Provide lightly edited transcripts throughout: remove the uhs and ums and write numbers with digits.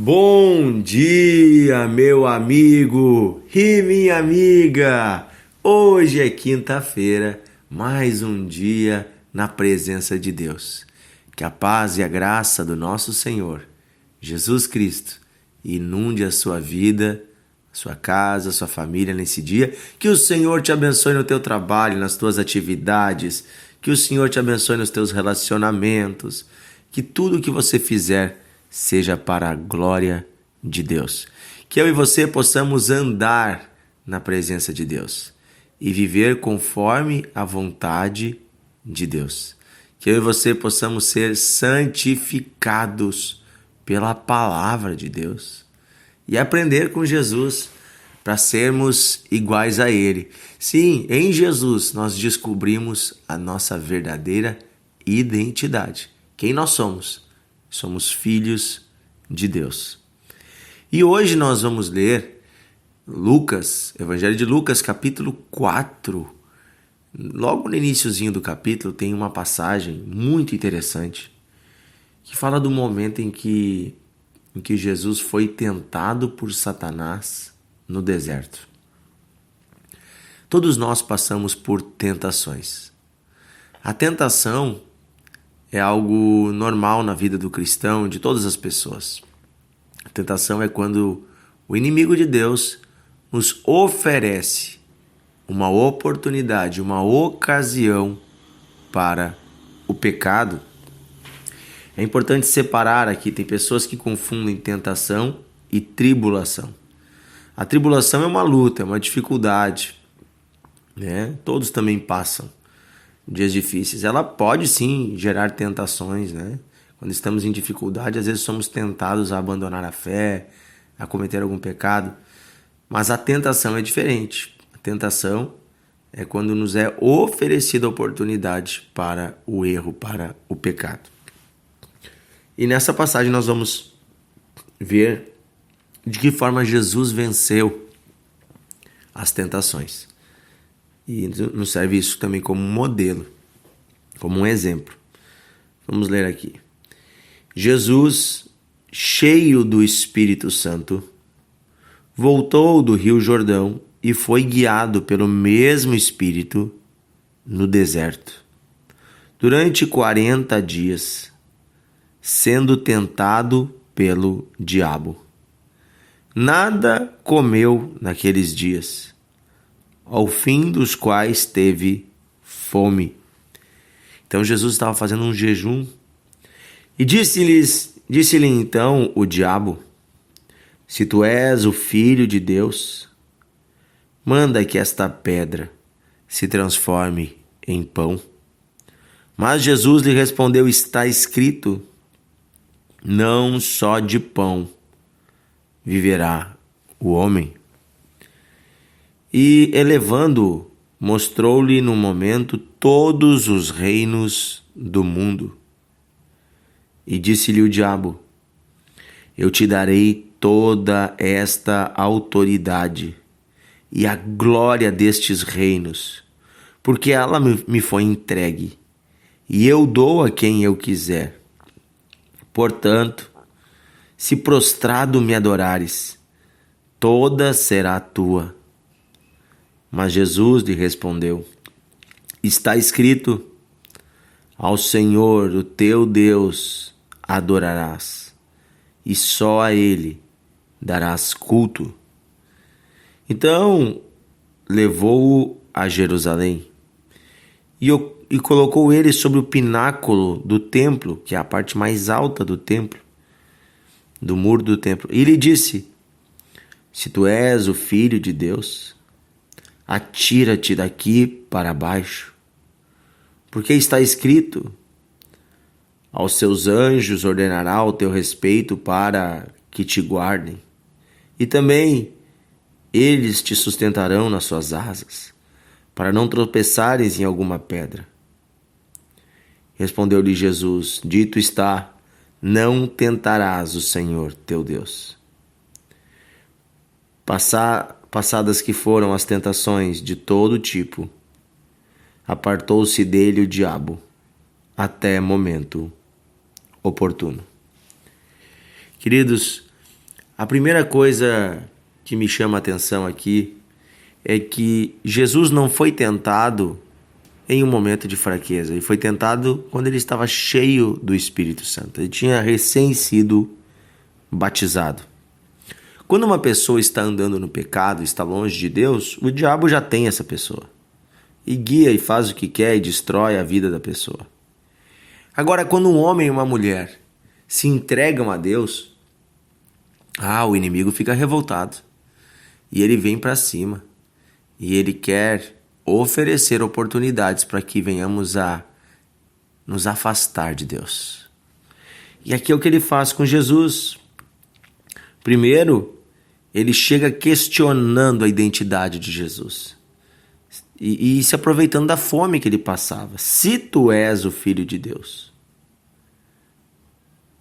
Bom dia, meu amigo e minha amiga! Hoje é quinta-feira, mais um dia na presença de Deus. Que a paz e a graça do nosso Senhor, Jesus Cristo, inunde a sua vida, a sua casa, a sua família nesse dia. Que o Senhor te abençoe no teu trabalho, nas tuas atividades. Que o Senhor te abençoe nos teus relacionamentos. Que tudo que você fizer seja para a glória de Deus. Que eu e você possamos andar na presença de Deus e viver conforme a vontade de Deus. Que eu e você possamos ser santificados pela palavra de Deus e aprender com Jesus para sermos iguais a Ele. Sim, em Jesus nós descobrimos a nossa verdadeira identidade. Quem nós somos? Somos filhos de Deus. E hoje nós vamos ler Lucas, Evangelho de Lucas, capítulo 4. Logo no iniciozinho do capítulo tem uma passagem muito interessante que fala do momento em que Jesus foi tentado por Satanás no deserto. Todos nós passamos por tentações. A tentação é algo normal na vida do cristão, de todas as pessoas. A tentação é quando o inimigo de Deus nos oferece uma oportunidade, uma ocasião para o pecado. É importante separar aqui, tem pessoas que confundem tentação e tribulação. A tribulação é uma luta, é uma dificuldade, né? Todos também passam dias difíceis. Ela pode sim gerar tentações, né? Quando estamos em dificuldade, às vezes somos tentados a abandonar a fé, a cometer algum pecado. Mas a tentação é diferente. A tentação é quando nos é oferecida a oportunidade para o erro, para o pecado. E nessa passagem nós vamos ver de que forma Jesus venceu as tentações. E nos serve isso também como um modelo, como um exemplo. Vamos ler aqui. Jesus, cheio do Espírito Santo, voltou do Rio Jordão e foi guiado pelo mesmo Espírito no deserto, durante 40 dias, sendo tentado pelo diabo. Nada comeu naqueles dias, ao fim dos quais teve fome. Então Jesus estava fazendo um jejum e disse-lhe então o diabo: se tu és o filho de Deus, manda que esta pedra se transforme em pão. Mas Jesus lhe respondeu: está escrito, não só de pão viverá o homem. E elevando-o, mostrou-lhe no momento todos os reinos do mundo. E disse-lhe o diabo: eu te darei toda esta autoridade e a glória destes reinos, porque ela me foi entregue, e eu dou a quem eu quiser. Portanto, se prostrado me adorares, toda será tua. Mas Jesus lhe respondeu: está escrito, ao Senhor, o teu Deus, adorarás, e só a Ele darás culto. Então levou-o a Jerusalém e colocou ele sobre o pináculo do templo, que é a parte mais alta do templo, do muro do templo, e lhe disse: se tu és o Filho de Deus, atira-te daqui para baixo, porque está escrito, aos seus anjos ordenará ao teu respeito para que te guardem, e também eles te sustentarão nas suas asas, para não tropeçares em alguma pedra. Respondeu-lhe Jesus: dito está, não tentarás o Senhor teu Deus. Passadas que foram as tentações de todo tipo, apartou-se dele o diabo até momento oportuno. Queridos, A primeira coisa que me chama a atenção aqui é que Jesus não foi tentado em um momento de fraqueza. Ele foi tentado quando ele estava cheio do Espírito Santo. Ele tinha recém sido batizado. Quando uma pessoa está andando no pecado, está longe de Deus, o diabo já tem essa pessoa. E guia e faz o que quer e destrói a vida da pessoa. Agora, quando um homem e uma mulher se entregam a Deus, o inimigo fica revoltado. E ele vem para cima. E ele quer oferecer oportunidades para que venhamos a nos afastar de Deus. E aqui é o que ele faz com Jesus. Primeiro, ele chega questionando a identidade de Jesus. E se aproveitando da fome que ele passava. Se tu és o Filho de Deus.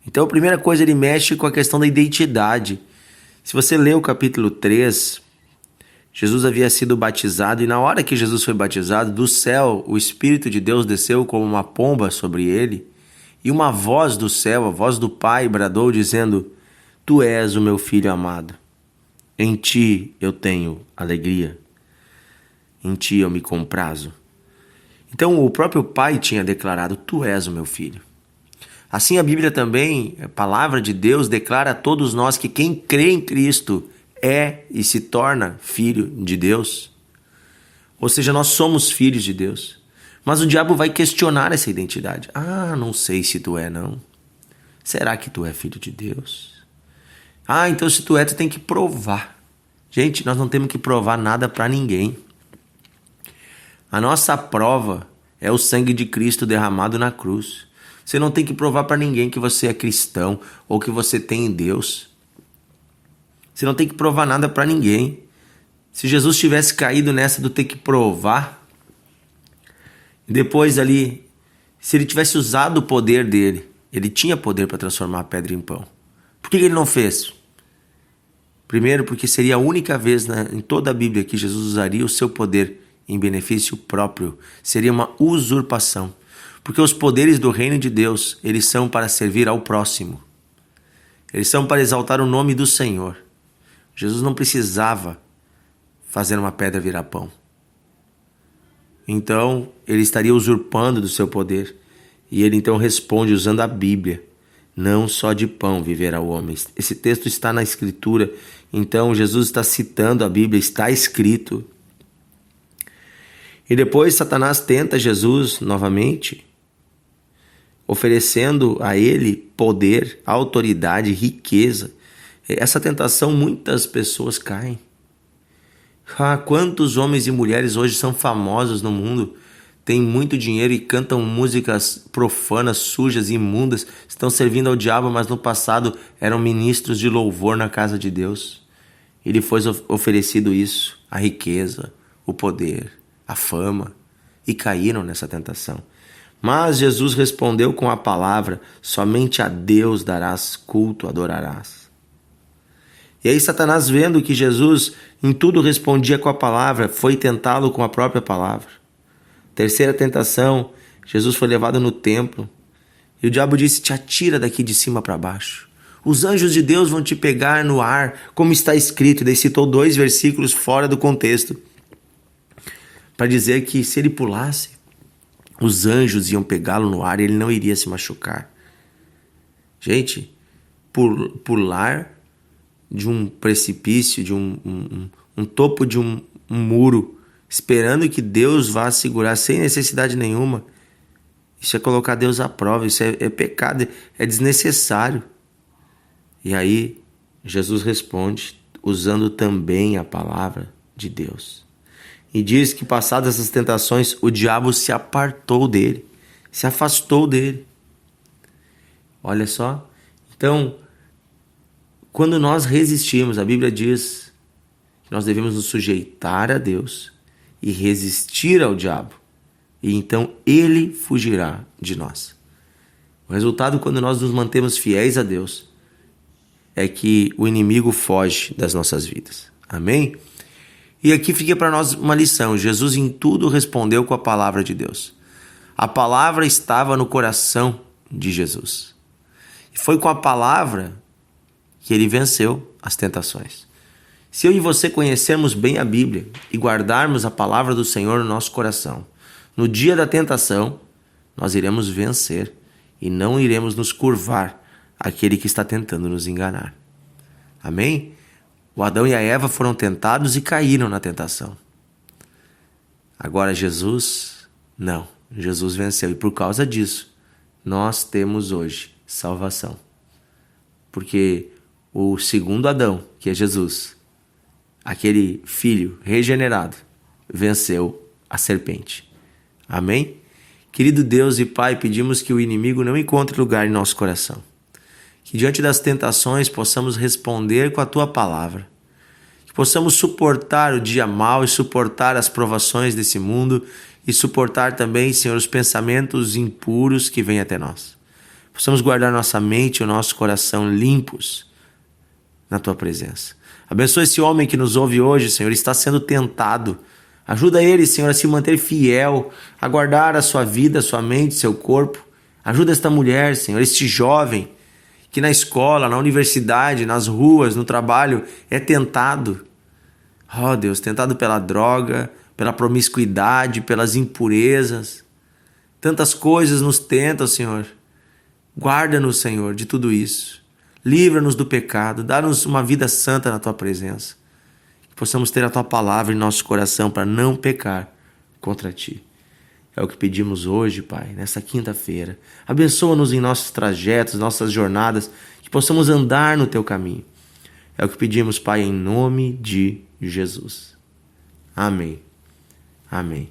Então, a primeira coisa, ele mexe com a questão da identidade. Se você ler o capítulo 3, Jesus havia sido batizado e na hora que Jesus foi batizado, do céu, o Espírito de Deus desceu como uma pomba sobre ele e uma voz do céu, a voz do Pai, bradou dizendo: Tu és o meu Filho amado, em ti eu tenho alegria, em ti eu me comprazo. Então o próprio Pai tinha declarado: Tu és o meu Filho. Assim a Bíblia também, a palavra de Deus, declara a todos nós que quem crê em Cristo é e se torna filho de Deus. Ou seja, nós somos filhos de Deus. Mas o diabo vai questionar essa identidade. Não sei se tu é, não. Será que tu é filho de Deus? Então se tu é, tu tem que provar. Gente, nós não temos que provar nada para ninguém. A nossa prova é o sangue de Cristo derramado na cruz. Você não tem que provar para ninguém que você é cristão ou que você tem em Deus. Você não tem que provar nada para ninguém. Se Jesus tivesse caído nessa do ter que provar, e depois ali, se ele tivesse usado o poder dele, ele tinha poder para transformar a pedra em pão. Por que ele não fez? Primeiro, porque seria a única vez em toda a Bíblia que Jesus usaria o seu poder em benefício próprio. Seria uma usurpação. Porque os poderes do reino de Deus, eles são para servir ao próximo. Eles são para exaltar o nome do Senhor. Jesus não precisava fazer uma pedra virar pão. Então, ele estaria usurpando do seu poder. E ele então responde usando a Bíblia. Não só de pão viverá o homem. Esse texto está na Escritura. Então, Jesus está citando a Bíblia, está escrito. E depois Satanás tenta Jesus novamente, oferecendo a ele poder, autoridade, riqueza. Essa tentação muitas pessoas caem. Quantos homens e mulheres hoje são famosos no mundo, têm muito dinheiro e cantam músicas profanas, sujas, imundas, estão servindo ao diabo, mas no passado eram ministros de louvor na casa de Deus. E lhe foi oferecido isso, a riqueza, o poder, a fama, e caíram nessa tentação. Mas Jesus respondeu com a palavra: somente a Deus darás culto, adorarás. E aí Satanás, vendo que Jesus em tudo respondia com a palavra, foi tentá-lo com a própria palavra. Terceira tentação, Jesus foi levado no templo e o diabo disse: te atira daqui de cima para baixo. Os anjos de Deus vão te pegar no ar, como está escrito. E daí citou 2 versículos fora do contexto, para dizer que se ele pulasse, os anjos iam pegá-lo no ar e ele não iria se machucar. Gente, pular de um precipício, de um topo de um muro, esperando que Deus vá segurar sem necessidade nenhuma, isso é colocar Deus à prova, isso é pecado, é desnecessário. E aí Jesus responde usando também a palavra de Deus. E diz que passadas essas tentações, o diabo se apartou dele, se afastou dele. Olha só. Então, quando nós resistimos, a Bíblia diz que nós devemos nos sujeitar a Deus e resistir ao diabo. E então ele fugirá de nós. O resultado, quando nós nos mantemos fiéis a Deus, é que o inimigo foge das nossas vidas. Amém? E aqui fica para nós uma lição. Jesus em tudo respondeu com a palavra de Deus. A palavra estava no coração de Jesus. E foi com a palavra que ele venceu as tentações. Se eu e você conhecermos bem a Bíblia e guardarmos a palavra do Senhor no nosso coração, no dia da tentação, nós iremos vencer e não iremos nos curvar àquele que está tentando nos enganar. Amém? O Adão e a Eva foram tentados e caíram na tentação. Agora Jesus, não. Jesus venceu e por causa disso, nós temos hoje salvação. Porque o segundo Adão, que é Jesus, aquele filho regenerado, venceu a serpente. Amém? Querido Deus e Pai, pedimos que o inimigo não encontre lugar em nosso coração. Que diante das tentações possamos responder com a Tua palavra. Que possamos suportar o dia mau e suportar as provações desse mundo e suportar também, Senhor, os pensamentos impuros que vêm até nós. Possamos guardar nossa mente e o nosso coração limpos na Tua presença. Abençoa esse homem que nos ouve hoje, Senhor, está sendo tentado. Ajuda ele, Senhor, a se manter fiel, a guardar a sua vida, a sua mente, seu corpo. Ajuda esta mulher, Senhor, este jovem que na escola, na universidade, nas ruas, no trabalho, é tentado. Oh, Deus, tentado pela droga, pela promiscuidade, pelas impurezas. Tantas coisas nos tentam, Senhor. Guarda-nos, Senhor, de tudo isso. Livra-nos do pecado, dá-nos uma vida santa na Tua presença. Que possamos ter a Tua palavra em nosso coração para não pecar contra Ti. É o que pedimos hoje, Pai, nessa quinta-feira. Abençoa-nos em nossos trajetos, nossas jornadas, que possamos andar no Teu caminho. É o que pedimos, Pai, em nome de Jesus. Amém. Amém.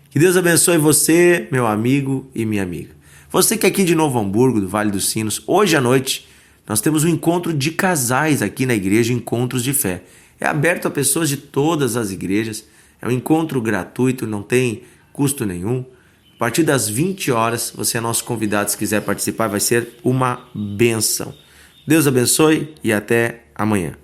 Que Deus abençoe você, meu amigo e minha amiga. Você que é aqui de Novo Hamburgo, do Vale dos Sinos, hoje à noite nós temos um encontro de casais aqui na igreja, Encontros de Fé. É aberto a pessoas de todas as igrejas, é um encontro gratuito, não tem custo nenhum. A partir das 20 horas, você é nosso convidado, se quiser participar, vai ser uma bênção. Deus abençoe e até amanhã.